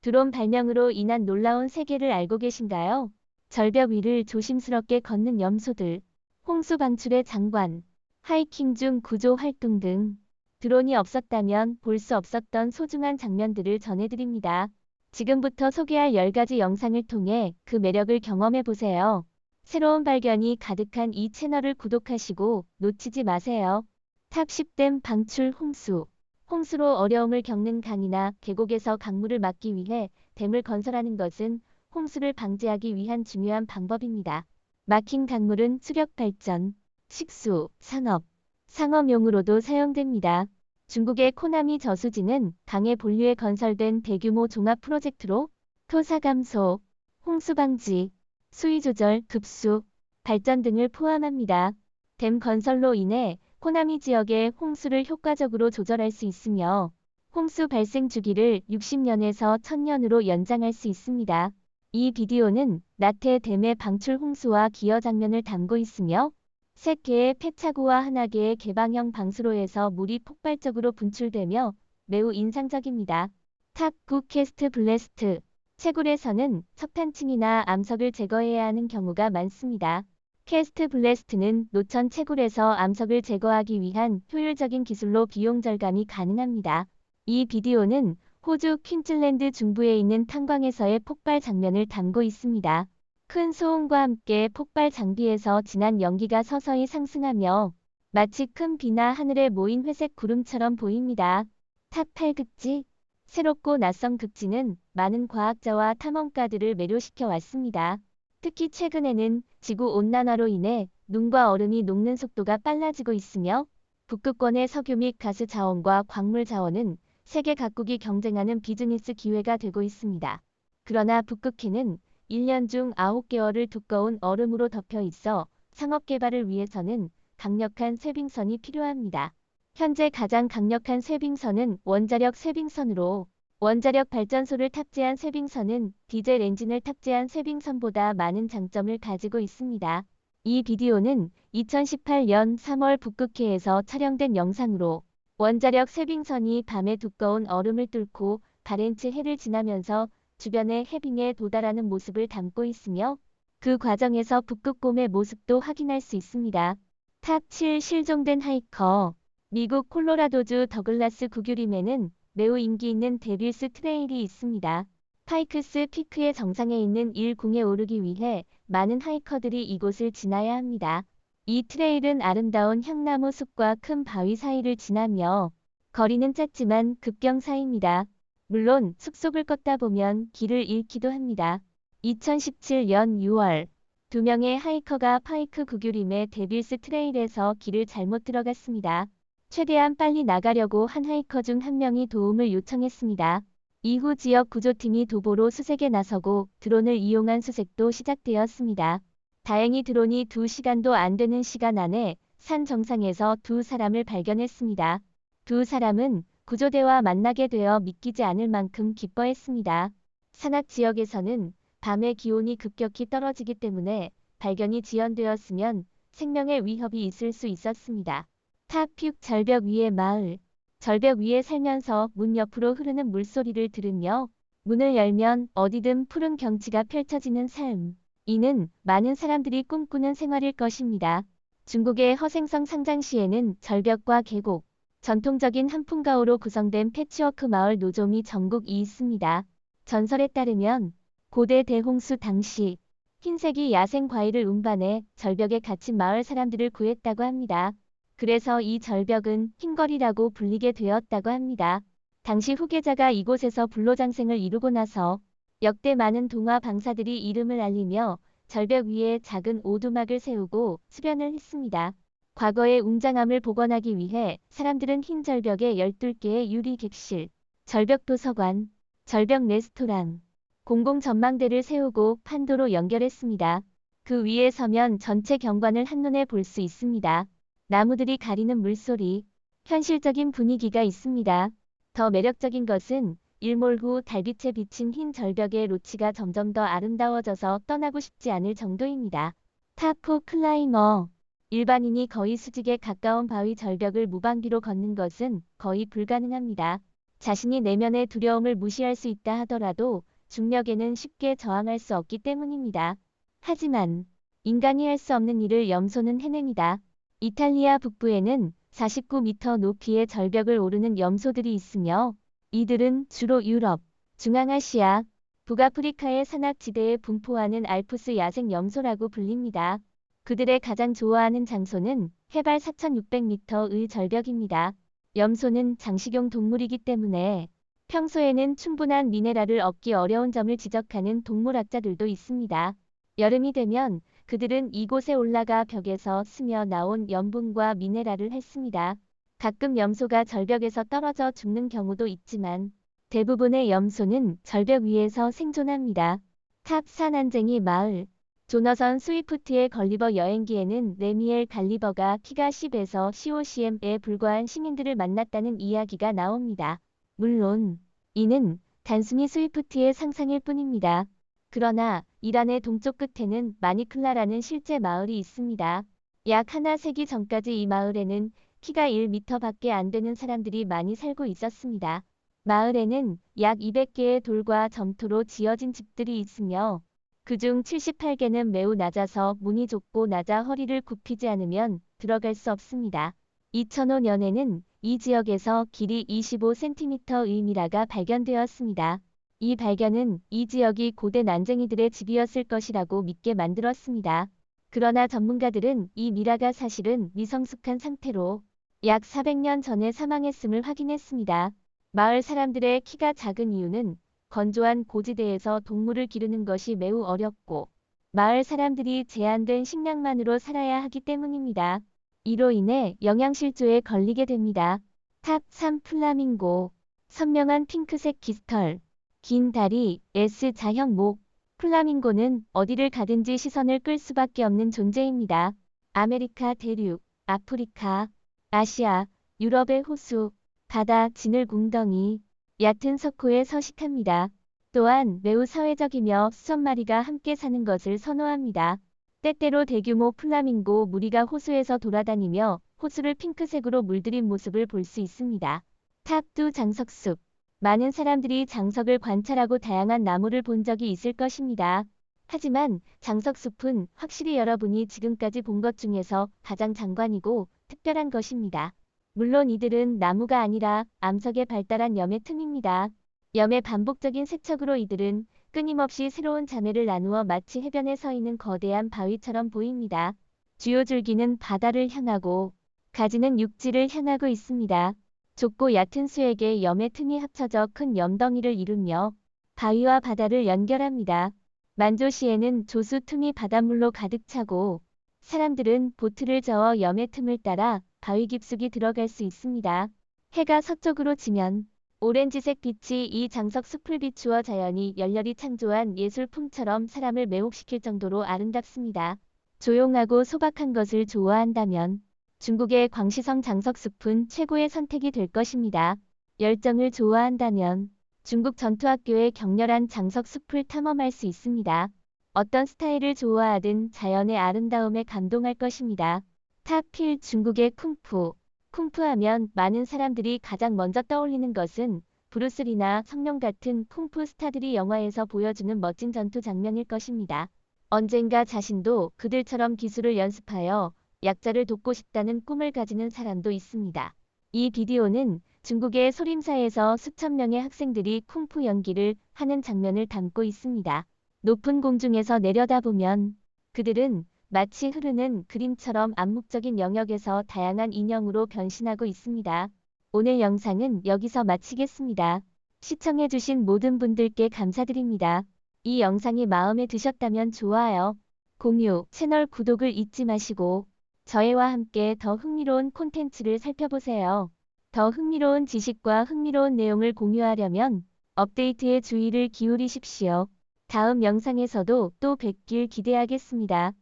드론 발명으로 인한 놀라운 세계를 알고 계신가요? 절벽 위를 조심스럽게 걷는 염소들, 홍수 방출의 장관, 하이킹 중 구조 활동 등 드론이 없었다면 볼 수 없었던 소중한 장면들을 전해드립니다. 지금부터 소개할 10가지 영상을 통해 그 매력을 경험해 보세요. 새로운 발견이 가득한 이 채널을 구독하시고 놓치지 마세요. 탑 10댐 방출 홍수. 홍수로 어려움을 겪는 강이나 계곡에서 강물을 막기 위해 댐을 건설하는 것은 홍수를 방지하기 위한 중요한 방법입니다. 막힌 강물은 수력 발전, 식수, 산업, 상업용으로도 사용됩니다. 중국의 코나미 저수지는 강의 본류에 건설된 대규모 종합 프로젝트로 토사 감소, 홍수 방지, 수위 조절, 급수, 발전 등을 포함합니다. 댐 건설로 인해 코나미 지역의 홍수를 효과적으로 조절할 수 있으며 홍수 발생 주기를 60년에서 1000년으로 연장할 수 있습니다. 이 비디오는 나태 댐의 방출 홍수와 기여 장면을 담고 있으며 3개의 폐차구와 1개의 개방형 방수로에서 물이 폭발적으로 분출되며 매우 인상적입니다. 탑 9 캐스트 블래스트. 채굴에서는 석탄층이나 암석을 제거해야 하는 경우가 많습니다. 캐스트 블래스트는 노천 채굴에서 암석을 제거하기 위한 효율적인 기술로 비용 절감이 가능합니다. 이 비디오는 호주 퀸즐랜드 중부에 있는 탄광에서의 폭발 장면을 담고 있습니다. 큰 소음과 함께 폭발 장비에서 진한 연기가 서서히 상승하며 마치 큰 비나 하늘에 모인 회색 구름처럼 보입니다. 탑 8극지. 새롭고 낯선 극지는 많은 과학자와 탐험가들을 매료시켜 왔습니다. 특히 최근에는 지구온난화로 인해 눈과 얼음이 녹는 속도가 빨라지고 있으며 북극권의 석유 및 가스 자원과 광물 자원은 세계 각국이 경쟁하는 비즈니스 기회가 되고 있습니다. 그러나 북극해는 1년 중 9개월을 두꺼운 얼음으로 덮여 있어 상업 개발을 위해서는 강력한 쇄빙선이 필요합니다. 현재 가장 강력한 쇄빙선은 원자력 쇄빙선으로 원자력 발전소를 탑재한 쇄빙선은 디젤 엔진을 탑재한 쇄빙선보다 많은 장점을 가지고 있습니다. 이 비디오는 2018년 3월 북극해에서 촬영된 영상으로 원자력 쇄빙선이 밤에 두꺼운 얼음을 뚫고 바렌츠 해를 지나면서 주변의 해빙에 도달하는 모습을 담고 있으며 그 과정에서 북극곰의 모습도 확인할 수 있습니다. 탑 7 실종된 하이커. 미국 콜로라도주 더글라스 구규림에는 매우 인기 있는 데빌스 트레일이 있습니다. 파이크스 피크의 정상에 있는 일궁에 오르기 위해 많은 하이커들이 이곳을 지나야 합니다. 이 트레일은 아름다운 향나무 숲과 큰 바위 사이를 지나며 거리는 짧지만 급경사입니다. 물론 숲속을 걷다 보면 길을 잃기도 합니다. 2017년 6월 2명의 하이커가 파이크 구규림의 데빌스 트레일에서 길을 잘못 들어갔습니다. 최대한 빨리 나가려고 한 하이커 중 1명이 도움을 요청했습니다. 이후 지역 구조팀이 도보로 수색에 나서고 드론을 이용한 수색도 시작되었습니다. 다행히 드론이 2시간도 안 되는 시간 안에 산 정상에서 2사람을 발견했습니다. 2사람은 구조대와 만나게 되어 믿기지 않을 만큼 기뻐했습니다. 산악 지역에서는 밤에 기온이 급격히 떨어지기 때문에 발견이 지연되었으면 생명의 위협이 있을 수 있었습니다. 탑6 절벽 위의 마을. 절벽 위에 살면서 문 옆으로 흐르는 물소리를 들으며 문을 열면 어디든 푸른 경치가 펼쳐지는 삶. 이는 많은 사람들이 꿈꾸는 생활일 것입니다. 중국의 허생성 상장시에는 절벽과 계곡, 전통적인 한풍가오로 구성된 패치워크 마을 노점이 전국이 있습니다. 전설에 따르면 고대 대홍수 당시 흰색이 야생 과일을 운반해 절벽에 갇힌 마을 사람들을 구했다고 합니다. 그래서 이 절벽은 흰거리라고 불리게 되었다고 합니다. 당시 후계자가 이곳에서 불로장생을 이루고 나서 역대 많은 동화 방사들이 이름을 알리며 절벽 위에 작은 오두막을 세우고 수련을 했습니다. 과거의 웅장함을 복원하기 위해 사람들은 흰 절벽에 12개의 유리 객실, 절벽 도서관, 절벽 레스토랑, 공공 전망대를 세우고 판도로 연결했습니다. 그 위에 서면 전체 경관을 한눈에 볼 수 있습니다. 나무들이 가리는 물소리, 현실적인 분위기가 있습니다. 더 매력적인 것은 일몰 후 달빛에 비친 흰 절벽의 로치가 점점 더 아름다워져서 떠나고 싶지 않을 정도입니다. 탑4 클라이머. 일반인이 거의 수직에 가까운 바위 절벽을 무방비로 걷는 것은 거의 불가능합니다. 자신이 내면의 두려움을 무시할 수 있다 하더라도 중력에는 쉽게 저항할 수 없기 때문입니다. 하지만 인간이 할 수 없는 일을 염소는 해냅니다. 이탈리아 북부에는 49m 높이의 절벽을 오르는 염소들이 있으며 이들은 주로 유럽, 중앙아시아, 북아프리카의 산악지대에 분포하는 알프스 야생 염소라고 불립니다. 그들의 가장 좋아하는 장소는 해발 4,600m의 절벽입니다. 염소는 장식용 동물이기 때문에 평소에는 충분한 미네랄을 얻기 어려운 점을 지적하는 동물학자들도 있습니다. 여름이 되면 그들은 이곳에 올라가 벽에서 스며 나온 염분과 미네랄을 핥습니다. 가끔 염소가 절벽에서 떨어져 죽는 경우도 있지만 대부분의 염소는 절벽 위에서 생존합니다. 탑 산안쟁이 마을 조너선 스위프트의 걸리버 여행기에는 레미엘 갈리버가 키가 10에서 15cm에 불과한 시민들을 만났다는 이야기가 나옵니다. 물론 이는 단순히 스위프트의 상상일 뿐입니다. 그러나 이란의 동쪽 끝에는 마니클라라는 실제 마을이 있습니다. 약 하나 세기 전까지 이 마을에는 키가 1m밖에 안 되는 사람들이 많이 살고 있었습니다. 마을에는 약 200개의 돌과 점토로 지어진 집들이 있으며 그중 78개는 매우 낮아서 문이 좁고 낮아 허리를 굽히지 않으면 들어갈 수 없습니다. 2005년에는 이 지역에서 길이 25cm의 미라가 발견되었습니다. 이 발견은 이 지역이 고대 난쟁이들의 집이었을 것이라고 믿게 만들었습니다. 그러나 전문가들은 이 미라가 사실은 미성숙한 상태로 약 400년 전에 사망했음을 확인했습니다. 마을 사람들의 키가 작은 이유는 건조한 고지대에서 동물을 기르는 것이 매우 어렵고 마을 사람들이 제한된 식량만으로 살아야 하기 때문입니다. 이로 인해 영양실조에 걸리게 됩니다. 탑 3 플라밍고 선명한 핑크색 깃털, 긴 다리, S자형 목. 플라밍고는 어디를 가든지 시선을 끌 수밖에 없는 존재입니다. 아메리카 대륙, 아프리카, 아시아, 유럽의 호수, 바다, 진흙웅덩이, 얕은 석호에 서식합니다. 또한 매우 사회적이며 수천 마리가 함께 사는 것을 선호합니다. 때때로 대규모 플라밍고 무리가 호수에서 돌아다니며 호수를 핑크색으로 물들인 모습을 볼 수 있습니다. 탑2 장석숲. 많은 사람들이 장석을 관찰하고 다양한 나무를 본 적이 있을 것입니다. 하지만 장석숲은 확실히 여러분이 지금까지 본 것 중에서 가장 장관이고 특별한 것입니다. 물론 이들은 나무가 아니라 암석에 발달한 염의 틈입니다. 염의 반복적인 세척으로 이들은 끊임없이 새로운 자매를 나누어 마치 해변에 서 있는 거대한 바위처럼 보입니다. 주요 줄기는 바다를 향하고 가지는 육지를 향하고 있습니다. 좁고 얕은 수액에 염의 틈이 합쳐져 큰 염덩이를 이루며 바위와 바다를 연결합니다. 만조시에는 조수 틈이 바닷물로 가득 차고 사람들은 보트를 저어 염의 틈을 따라 바위 깊숙이 들어갈 수 있습니다. 해가 서쪽으로 지면 오렌지색 빛이 이 장석 숲을 비추어 자연이 열렬히 창조한 예술품처럼 사람을 매혹시킬 정도로 아름답습니다. 조용하고 소박한 것을 좋아한다면 중국의 광시성 장석숲은 최고의 선택이 될 것입니다. 열정을 좋아한다면 중국 전투학교의 격렬한 장석숲을 탐험할 수 있습니다. 어떤 스타일을 좋아하든 자연의 아름다움에 감동할 것입니다. 탑1 중국의 쿵푸. 쿵푸하면 많은 사람들이 가장 먼저 떠올리는 것은 브루스리나 성룡 같은 쿵푸 스타들이 영화에서 보여주는 멋진 전투 장면일 것입니다. 언젠가 자신도 그들처럼 기술을 연습하여 약자를 돕고 싶다는 꿈을 가지는 사람도 있습니다. 이 비디오는 중국의 소림사에서 수천 명의 학생들이 쿵푸 연기를 하는 장면을 담고 있습니다. 높은 공중에서 내려다보면 그들은 마치 흐르는 그림처럼 암묵적인 영역에서 다양한 인형으로 변신하고 있습니다. 오늘 영상은 여기서 마치겠습니다. 시청해주신 모든 분들께 감사드립니다. 이 영상이 마음에 드셨다면 좋아요, 공유, 채널 구독을 잊지 마시고 저희와 함께 더 흥미로운 콘텐츠를 살펴보세요. 더 흥미로운 지식과 흥미로운 내용을 공유하려면 업데이트에 주의를 기울이십시오. 다음 영상에서도 또 뵙길 기대하겠습니다.